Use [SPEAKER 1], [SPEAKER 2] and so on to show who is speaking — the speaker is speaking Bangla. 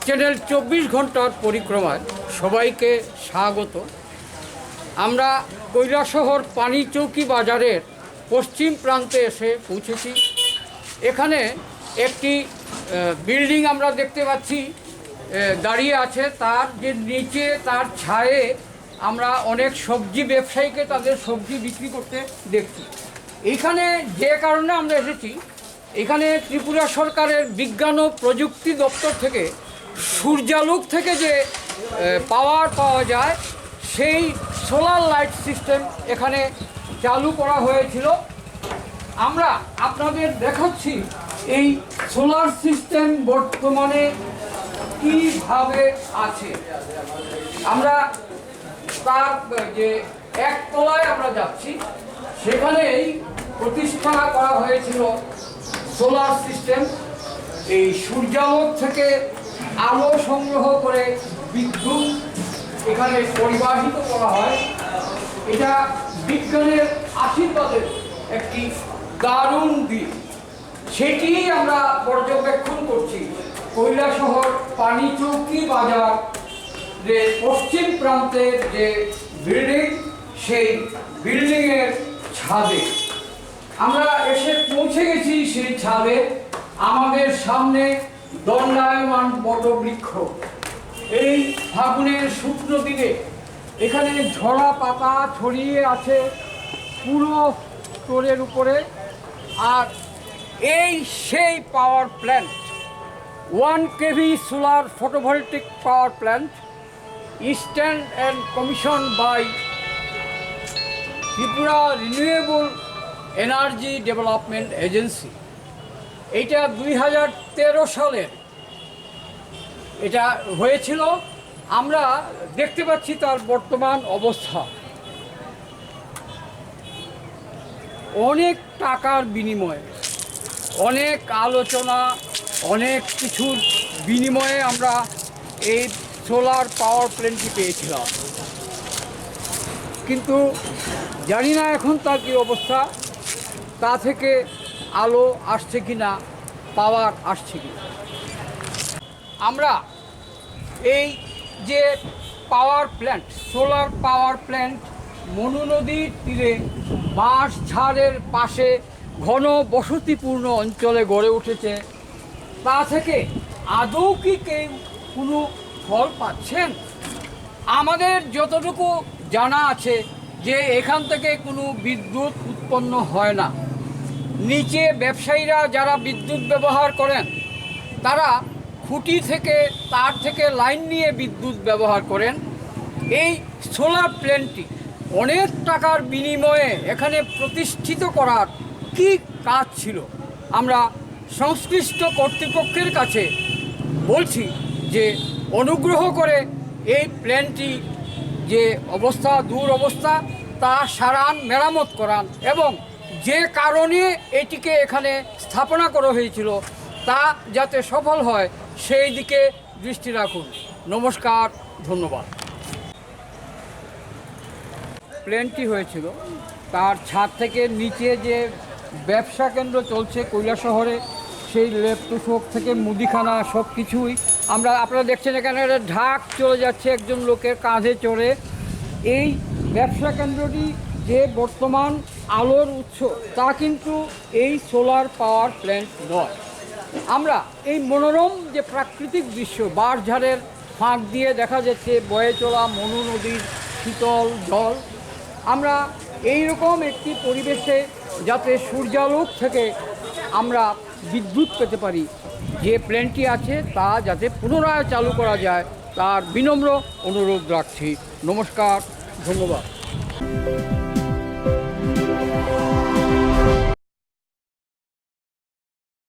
[SPEAKER 1] চ্যানেল 24 ঘন্টার পরিক্রমায় সবাইকে স্বাগত। আমরা কৈলাসহর পানিচৌকি বাজারের পশ্চিম প্রান্তে এসে পৌঁছেছি। এখানে একটি বিল্ডিং আমরা দেখতে পাচ্ছি দাঁড়িয়ে আছে, তার যে নিচে তার ছায়ে আমরা অনেক সবজি ব্যবসায়ীকে তাদের সবজি বিক্রি করতে দেখছি। এইখানে যে কারণে আমরা এসেছি, এখানে ত্রিপুরা সরকারের বিজ্ঞান ও প্রযুক্তি দপ্তর থেকে সূর্যালোক থেকে যে পাওয়ার পাওয়া যায় সেই সোলার লাইট সিস্টেম এখানে চালু করা হয়েছিল। আমরা আপনাদের দেখাচ্ছি এই সোলার সিস্টেম বর্তমানে কীভাবে আছে। আমরা তার যে একতলায় আমরা যাচ্ছি, সেখানেই প্রতিষ্ঠা করা হয়েছিল সোলার সিস্টেম। এই সূর্যালোক থেকে আলো সংগ্রহ করে বিদ্যুৎ এখানে পরিবাহিত করা হয়। এটা বিজ্ঞানের আশীর্বাদের একটি দারুণ দিক, সেটি আমরা পর্যবেক্ষণ করছি কৈলাসহর পানিচৌকি বাজারের পশ্চিম প্রান্তের যে বিল্ডিং, সেই বিল্ডিংয়ের ছাদে আমরা এসে পৌঁছে গেছি। সেই ছাদে আমাদের সামনে দণ্ডায়মান বটবৃক্ষ। এই ফাগুনের শুকনো দিনে এখানে ঝরা পাতা ছড়িয়ে আছে পুরো স্টোরের উপরে। আর এই সেই power plant, 1 kV solar photovoltaic power plant, eastern and commission by Tripura renewable energy development agency. এইটা 2013 সালের এটা হয়েছিল। আমরা দেখতে পাচ্ছি তার বর্তমান অবস্থা। অনেক টাকার বিনিময়ে, অনেক আলোচনা, অনেক কিছুর বিনিময়ে আমরা এই সোলার পাওয়ার প্ল্যান্টটি পেয়েছিলাম, কিন্তু জানি না এখন তার কী অবস্থা। তা থেকে আলো আসছে কি না, পাওয়ার আসছে কি না। আমরা এই যে power plant, solar power plant Manu নদীর তীরে বাঁশ ঝাড়ের পাশে ঘন বসতিপূর্ণ অঞ্চলে গড়ে উঠেছে। তা থেকে আদৌ কি কেউ কোনো ফল পাচ্ছেন? আমাদের যতটুকু জানা আছে যে এখান থেকে কোনো বিদ্যুৎ উৎপন্ন হয় না। নিচে ব্যবসায়ীরা যারা বিদ্যুৎ ব্যবহার করেন, তারা খুঁটি থেকে তার থেকে লাইন নিয়ে বিদ্যুৎ ব্যবহার করেন। এই সোলার প্ল্যান্টটি অনেক টাকার বিনিময়ে এখানে প্রতিষ্ঠিত করার কি কাজ ছিল? আমরা সংশ্লিষ্ট কর্তৃপক্ষের কাছে বলছি যে অনুগ্রহ করে এই প্ল্যান্টটি যে অবস্থা, দুরবস্থা, তা সারান, মেরামত করান এবং যে কারণে এটিকে এখানে স্থাপনা করা হয়েছিল তা যাতে সফল হয় সেই দিকে দৃষ্টি রাখুন। নমস্কার, ধন্যবাদ। প্ল্যান্টটি হয়েছিল, তার ছাদ থেকে নিচে যে ব্যবসা কেন্দ্র চলছে কৈলাসহরে, সেই লেপটুসক থেকে মুদিখানা সব কিছুই আপনারা দেখছেন। এখানে একটা ঢাক চলে যাচ্ছে একজন লোকের কাঁধে চড়ে। এই ব্যবসা কেন্দ্রটি যে বর্তমান আলোর উৎস, তা কিন্তু এই সোলার পাওয়ার প্ল্যান্ট নয়। আমরা এই মনোরম যে প্রাকৃতিক দৃশ্য, বাঁশঝাড়ের ফাঁক দিয়ে দেখা যাচ্ছে বয়ে চলা মনু নদীর শীতল জল, আমরা এই রকম একটি পরিবেশে যাতে সূর্যালোক থেকে আমরা বিদ্যুৎ পেতে পারি, যে প্ল্যান্টটি আছে তা যাতে পুনরায় চালু করা যায়, তার বিনম্র অনুরোধ রাখছি। নমস্কার, ধন্যবাদ।